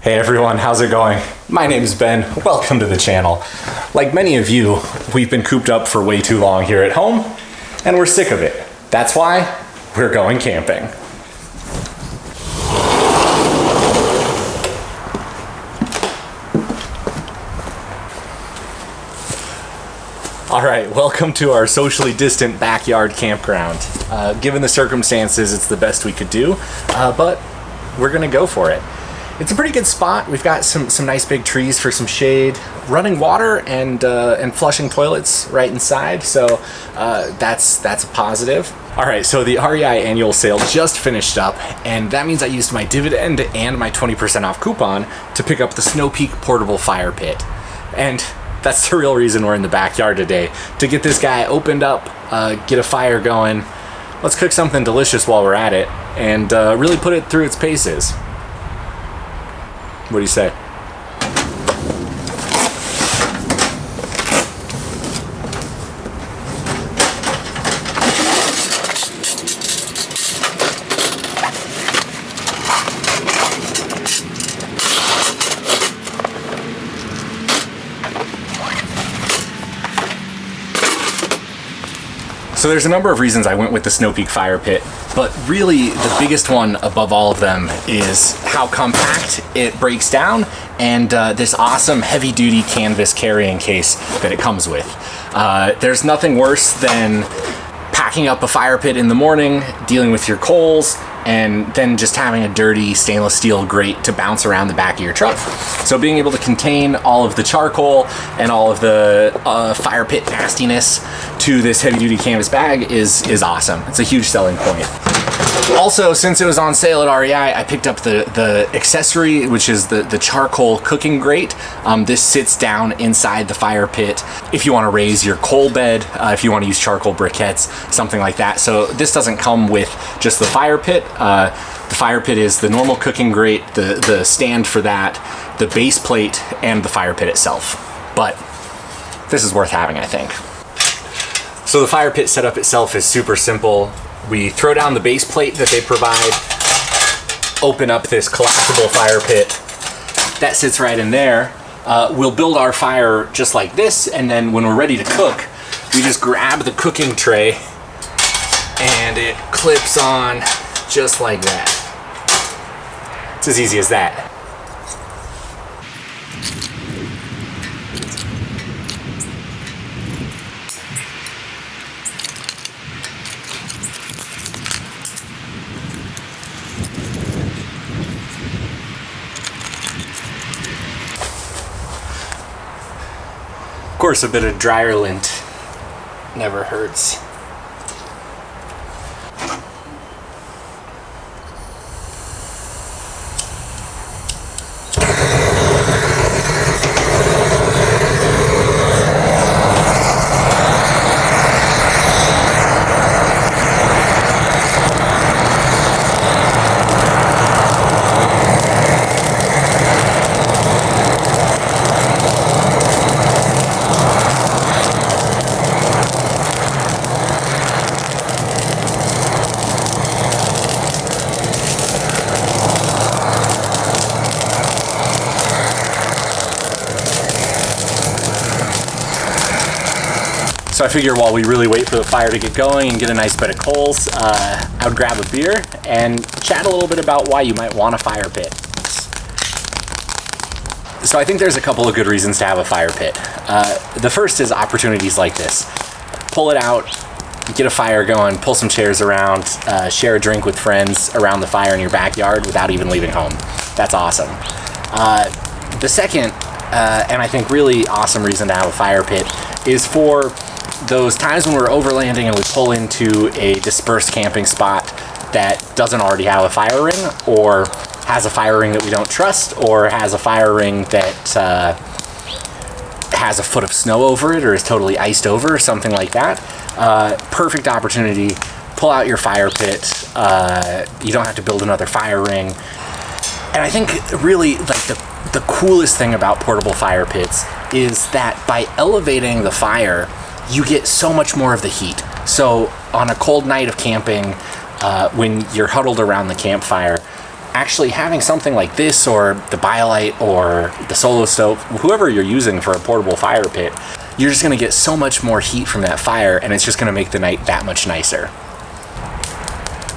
Hey everyone, how's it going? My name's Ben, welcome to the channel. Like many of you, we've been cooped up for way too long here at home, and we're sick of it. That's why we're going camping. All right, welcome to our socially distant backyard campground. Given the circumstances, it's the best we could do, but we're gonna go for it. It's a pretty good spot. We've got some nice big trees for some shade, running water and flushing toilets right inside, so that's a positive. All right, so the REI annual sale just finished up, and that means I used my dividend and my 20% off coupon to pick up the Snow Peak portable fire pit. And that's the real reason we're in the backyard today, to get this guy opened up, get a fire going. Let's cook something delicious while we're at it, and really put it through its paces. What do you say? So there's a number of reasons I went with the Snow Peak fire pit, but really the biggest one above all of them is how compact it breaks down and this awesome heavy-duty canvas carrying case that it comes with. There's nothing worse than packing up a fire pit in the morning, dealing with your coals, and then just having a dirty stainless steel grate to bounce around the back of your truck. So being able to contain all of the charcoal and all of the fire pit nastiness to this heavy duty canvas bag is awesome. It's a huge selling point. Also, since it was on sale at REI, I picked up the accessory, which is the charcoal cooking grate. This sits down inside the fire pit if you want to raise your coal bed, if you want to use charcoal briquettes, something like that. So this doesn't come with just the fire pit. The fire pit is the normal cooking grate, the stand for that, the base plate, and the fire pit itself. But this is worth having, I think. So the fire pit setup itself is super simple. We throw down the base plate that they provide, open up this collapsible fire pit. That sits right in there. We'll build our fire just like this, and then when we're ready to cook, we just grab the cooking tray and it clips on just like that. It's as easy as that. Of course, a bit of dryer lint never hurts. So I figure while we really wait for the fire to get going and get a nice bed of coals, I would grab a beer and chat a little bit about why you might want a fire pit. So I think there's a couple of good reasons to have a fire pit. The first is opportunities like this. Pull it out, get a fire going, pull some chairs around, share a drink with friends around the fire in your backyard without even leaving home. That's awesome. The second, and I think really awesome reason to have a fire pit is for those times when we're overlanding and we pull into a dispersed camping spot that doesn't already have a fire ring, or has a fire ring that we don't trust, or has a fire ring that has a foot of snow over it or is totally iced over or something like that. Perfect opportunity. Pull out your fire pit. You don't have to build another fire ring. And I think really like the coolest thing about portable fire pits is that by elevating the fire, you get so much more of the heat. So on a cold night of camping, when you're huddled around the campfire, actually having something like this, or the BioLite, or the Solo Stove, whoever you're using for a portable fire pit, you're just gonna get so much more heat from that fire, and it's just gonna make the night that much nicer.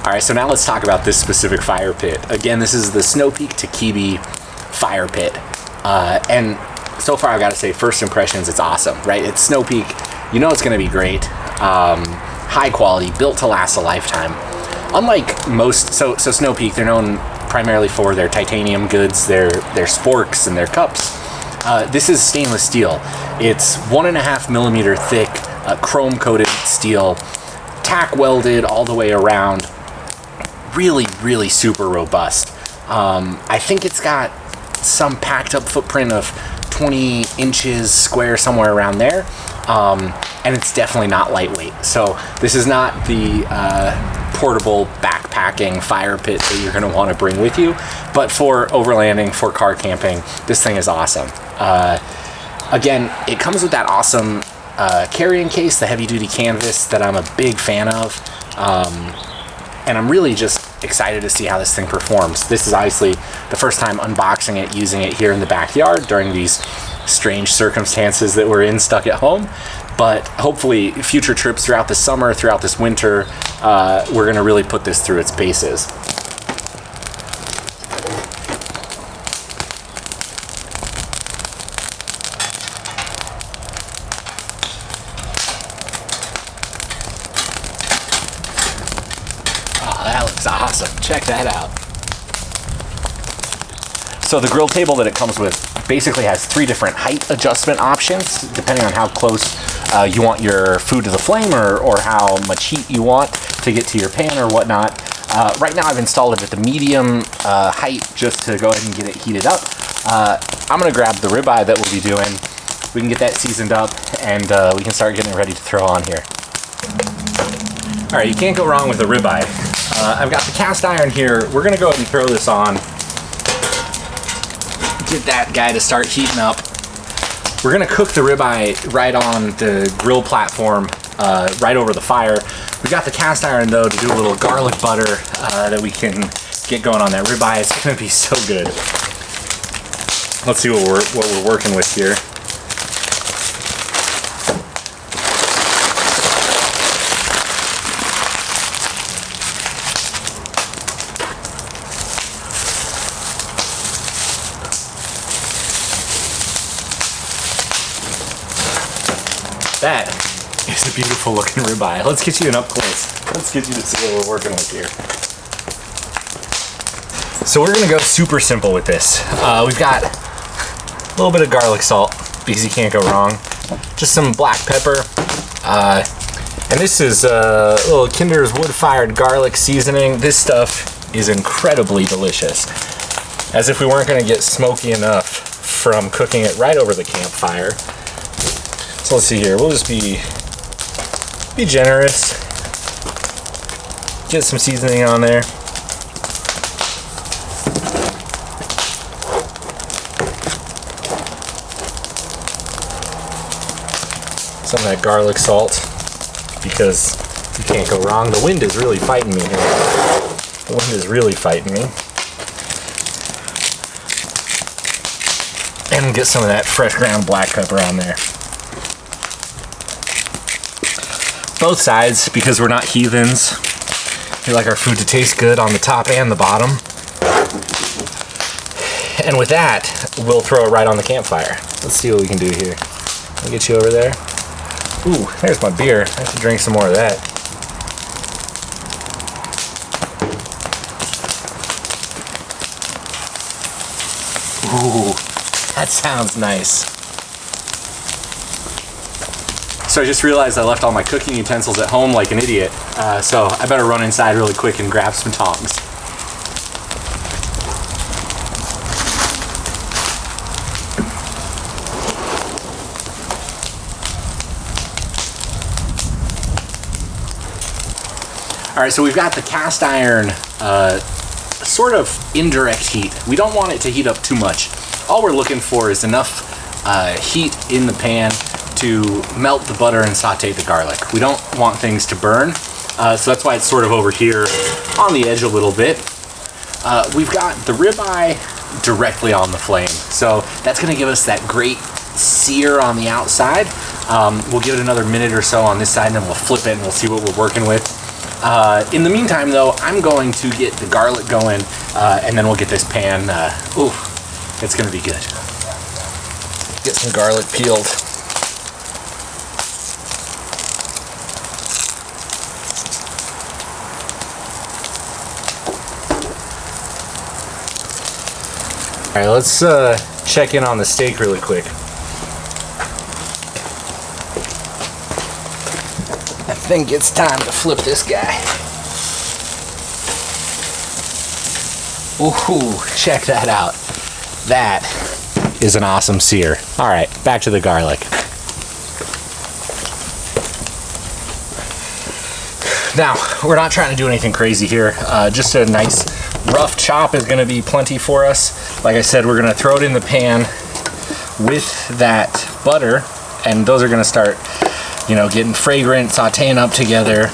All right, so now let's talk about this specific fire pit. Again, this is the Snow Peak Takibi fire pit. And so far, I've got to say, first impressions, it's awesome, right? It's Snow Peak, you know it's gonna be great. High quality, built to last a lifetime. Unlike most, so Snow Peak, they're known primarily for their titanium goods, their sporks and their cups. This is stainless steel. It's 1.5 millimeter thick, chrome coated steel, tack welded all the way around. Really, really super robust. I think it's got some packed up footprint of 20 inches square, somewhere around there. And it's definitely not lightweight. So this is not the portable backpacking fire pit that you're gonna wanna bring with you, but for overlanding, for car camping, this thing is awesome. Again, it comes with that awesome carrying case, the heavy duty canvas that I'm a big fan of. And I'm really just excited to see how this thing performs. This is obviously the first time unboxing it, using it here in the backyard during these strange circumstances that we're in, stuck at home. But hopefully future trips throughout the summer, throughout this winter, we're gonna really put this through its paces. Oh, that looks awesome. Check that out. So the grill table that it comes with basically has 3 different height adjustment options, depending on how close you want your food to the flame, or how much heat you want to get to your pan or whatnot. Right now I've installed it at the medium height just to go ahead and get it heated up. I'm gonna grab the ribeye that we'll be doing. We can get that seasoned up, and we can start getting it ready to throw on here. All right, you can't go wrong with a ribeye. I've got the cast iron here. We're gonna go ahead and throw this on. Get that guy to start heating up. We're gonna cook the ribeye right on the grill platform, right over the fire. We got the cast iron though to do a little garlic butter that we can get going on that ribeye. It's gonna be so good. Let's see what we're working with here. That is a beautiful looking ribeye. Let's get you an up close. Let's get you to see what we're working with here. So we're gonna go super simple with this. We've got a little bit of garlic salt, because you can't go wrong. Just some black pepper. And this is a little Kinder's wood-fired garlic seasoning. This stuff is incredibly delicious. As if we weren't gonna get smoky enough from cooking it right over the campfire. So let's see here, we'll just be generous. Get some seasoning on there. Some of that garlic salt, because you can't go wrong. The wind is really fighting me here. The wind is really fighting me. And get some of that fresh ground black pepper on there. Both sides, because we're not heathens. We like our food to taste good on the top and the bottom. And with that, we'll throw it right on the campfire. Let's see what we can do here. I'll get you over there. Ooh, there's my beer. I have to drink some more of that. Ooh, that sounds nice. So I just realized I left all my cooking utensils at home like an idiot, so I better run inside really quick and grab some tongs. All right, so we've got the cast iron sort of indirect heat. We don't want it to heat up too much. All we're looking for is enough heat in the pan to melt the butter and saute the garlic. We don't want things to burn, so that's why it's sort of over here on the edge a little bit. We've got the ribeye directly on the flame, so that's gonna give us that great sear on the outside. We'll give it another minute or so on this side, and then we'll flip it and we'll see what we're working with. In the meantime, though, I'm going to get the garlic going, and then we'll get this pan. Ooh, it's gonna be good. Get some garlic peeled. All right, let's check in on the steak really quick. I think it's time to flip this guy. Ooh, check that out. That is an awesome sear. All right, back to the garlic. Now, we're not trying to do anything crazy here. Just a nice rough chop is gonna be plenty for us. Like I said, we're gonna throw it in the pan with that butter, and those are gonna start, getting fragrant, sauteing up together.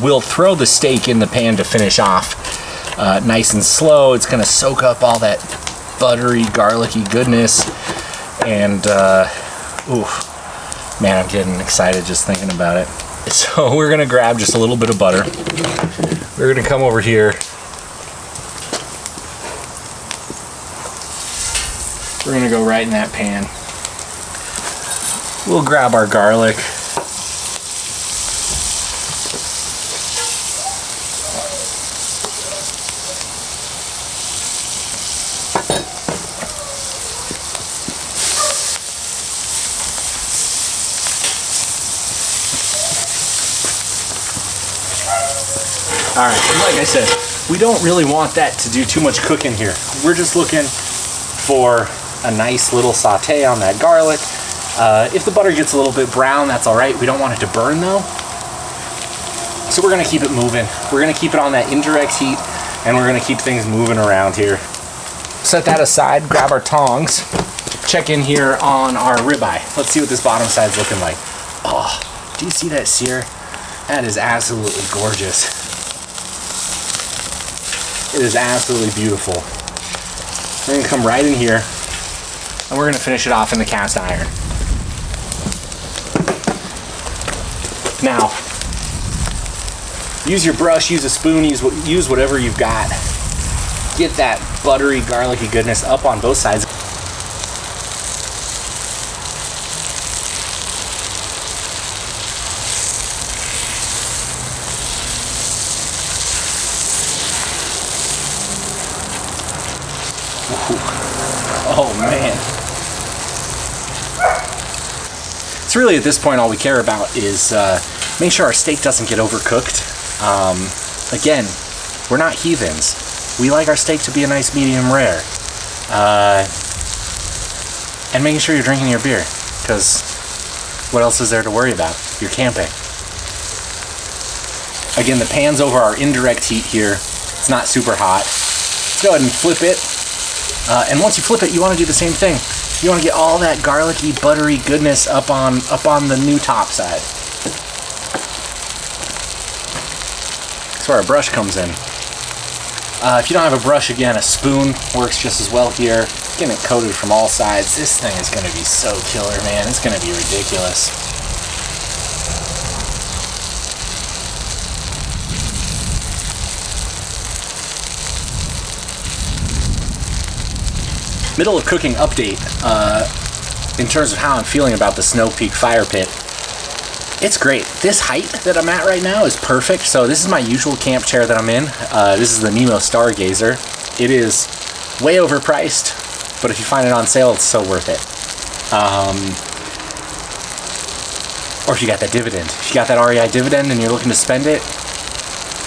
We'll throw the steak in the pan to finish off. Nice and slow. It's gonna soak up all that buttery, garlicky goodness. And, ooh, man, I'm getting excited just thinking about it. So we're gonna grab just a little bit of butter. We're gonna come over here. We're gonna go right in that pan. We'll grab our garlic. All right, and like I said, we don't really want that to do too much cooking here. We're just looking for a nice little saute on that garlic. If the butter gets a little bit brown, that's all right. We don't want it to burn though. So we're gonna keep it moving. We're gonna keep it on that indirect heat, and we're gonna keep things moving around here. Set that aside, grab our tongs, check in here on our ribeye. Let's see what this bottom side's looking like. Oh, do you see that sear? That is absolutely gorgeous. It is absolutely beautiful. We're gonna come right in here, and we're gonna finish it off in the cast iron. Now, use your brush, use a spoon, use whatever you've got. Get that buttery, garlicky goodness up on both sides. Oh man. It's really at this point all we care about is make sure our steak doesn't get overcooked. Again, we're not heathens. We like our steak to be a nice medium rare. And making sure you're drinking your beer, because what else is there to worry about? You're camping. Again, the pan's over our indirect heat here. It's not super hot. Go ahead and flip it. And once you flip it, you want to do the same thing. You want to get all that garlicky, buttery goodness up on the new top side. That's where our brush comes in. If you don't have a brush, again, a spoon works just as well here. Getting it coated from all sides. This thing is going to be so killer, man. It's going to be ridiculous. Middle of cooking update in terms of how I'm feeling about the Snow Peak fire pit. It's great. This height that I'm at right now is perfect. So this is my usual camp chair that I'm in. This is the Nemo Stargazer. It is way overpriced, but if you find it on sale, it's so worth it. Or if you got that dividend. If you got that REI dividend and you're looking to spend it,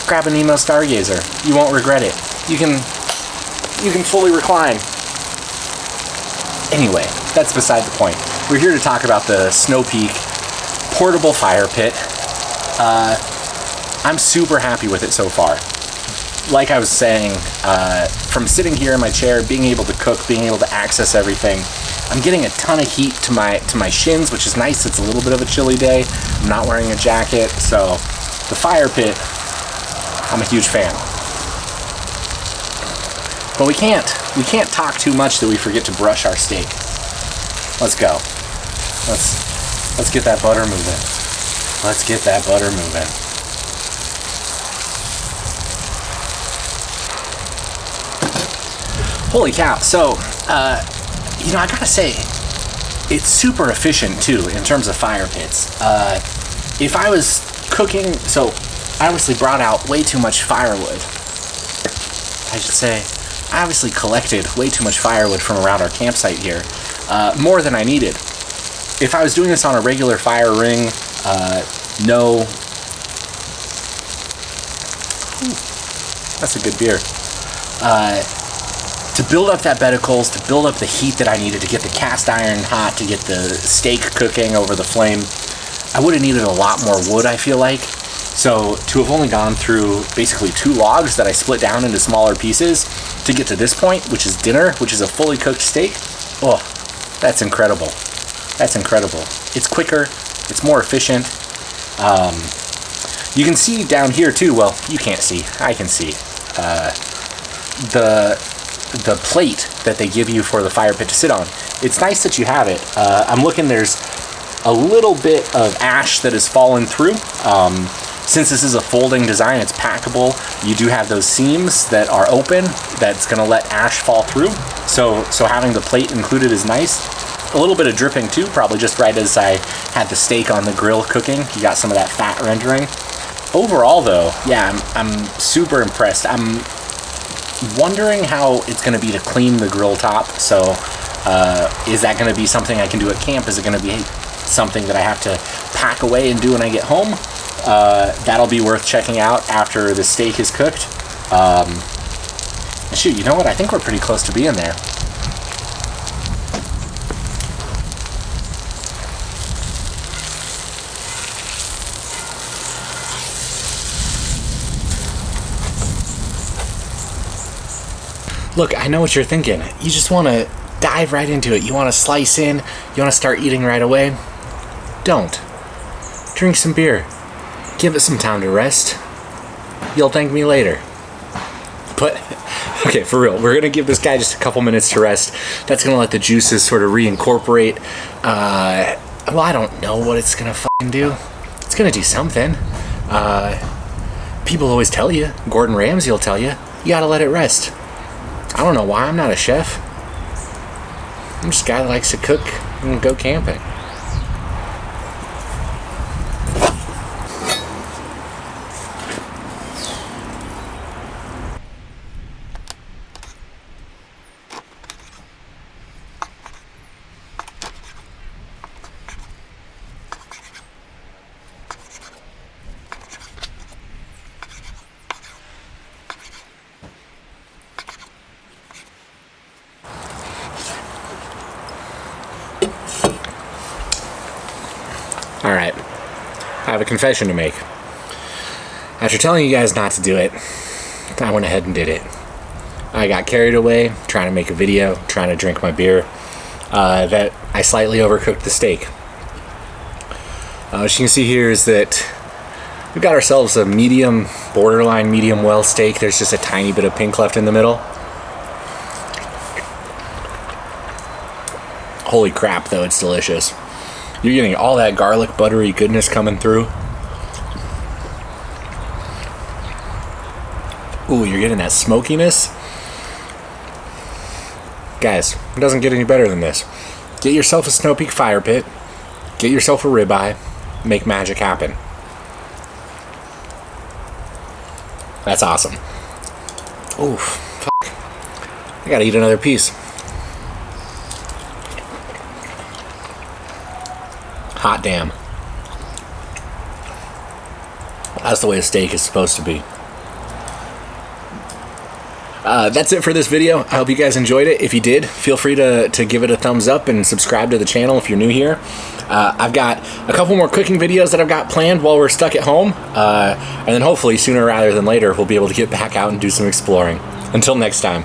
grab a Nemo Stargazer. You won't regret it. You can fully recline. Anyway, that's beside the point. We're here to talk about the Snow Peak portable fire pit. I'm super happy with it so far. Like I was saying, from sitting here in my chair, being able to cook, being able to access everything, I'm getting a ton of heat to my shins, which is nice. It's a little bit of a chilly day. I'm not wearing a jacket, so the fire pit, I'm a huge fan. But we can't talk too much that we forget to brush our steak. Let's go. Let's get that butter moving. Let's get that butter moving. Holy cow. So, you know, I gotta say, it's super efficient too in terms of fire pits. If I was cooking, so I obviously brought out way too much firewood. I should say, I obviously collected way too much firewood from around our campsite here, more than I needed. If I was doing this on a regular fire ring, no. Ooh, that's a good beer. To build up that bed of coals, to build up the heat that I needed to get the cast iron hot, to get the steak cooking over the flame, I would have needed a lot more wood, I feel like. So to have only gone through basically 2 logs that I split down into smaller pieces to get to this point, which is dinner, which is a fully cooked steak, oh, that's incredible. That's incredible. It's quicker, it's more efficient. You can see down here too, well, you can't see, I can see, the plate that they give you for the fire pit to sit on. It's nice that you have it. I'm looking, there's a little bit of ash that has fallen through. Since this is a folding design, it's packable. You do have those seams that are open that's gonna let ash fall through. So having the plate included is nice. A little bit of dripping too, probably just right as I had the steak on the grill cooking. You got some of that fat rendering. Overall though, yeah, I'm super impressed. I'm wondering how it's going to be to clean the grill top. So is that going to be something I can do at camp? Is it going to be something that I have to pack away and do when I get home? That'll be worth checking out after the steak is cooked. Shoot, you know what? I think we're pretty close to being there. Look, I know what you're thinking. You just want to dive right into it. You want to slice in. You want to start eating right away. Don't. Drink some beer. Give it some time to rest. You'll thank me later. But, okay, for real, we're going to give this guy just a couple minutes to rest. That's going to let the juices sort of reincorporate. Well, I don't know what it's going to fucking do. It's going to do something. People always tell you, Gordon Ramsay will tell you, you got to let it rest. I don't know why I'm not a chef. I'm just a guy that likes to cook and go camping. Alright, I have a confession to make. After telling you guys not to do it, I went ahead and did it. I got carried away trying to make a video, trying to drink my beer, that I slightly overcooked the steak. What you can see here is that we've got ourselves a medium, borderline medium well steak. There's just a tiny bit of pink left in the middle. Holy crap, though, it's delicious. You're getting all that garlic, buttery goodness coming through. Ooh, you're getting that smokiness. Guys, it doesn't get any better than this. Get yourself a Snow Peak fire pit. Get yourself a ribeye. Make magic happen. That's awesome. Ooh, fuck. I gotta eat another piece. Hot damn. That's the way a steak is supposed to be. That's it for this video. I hope you guys enjoyed it. If you did, feel free to give it a thumbs up and subscribe to the channel if you're new here. I've got a couple more cooking videos that I've got planned while we're stuck at home. And then hopefully sooner rather than later, we'll be able to get back out and do some exploring. Until next time.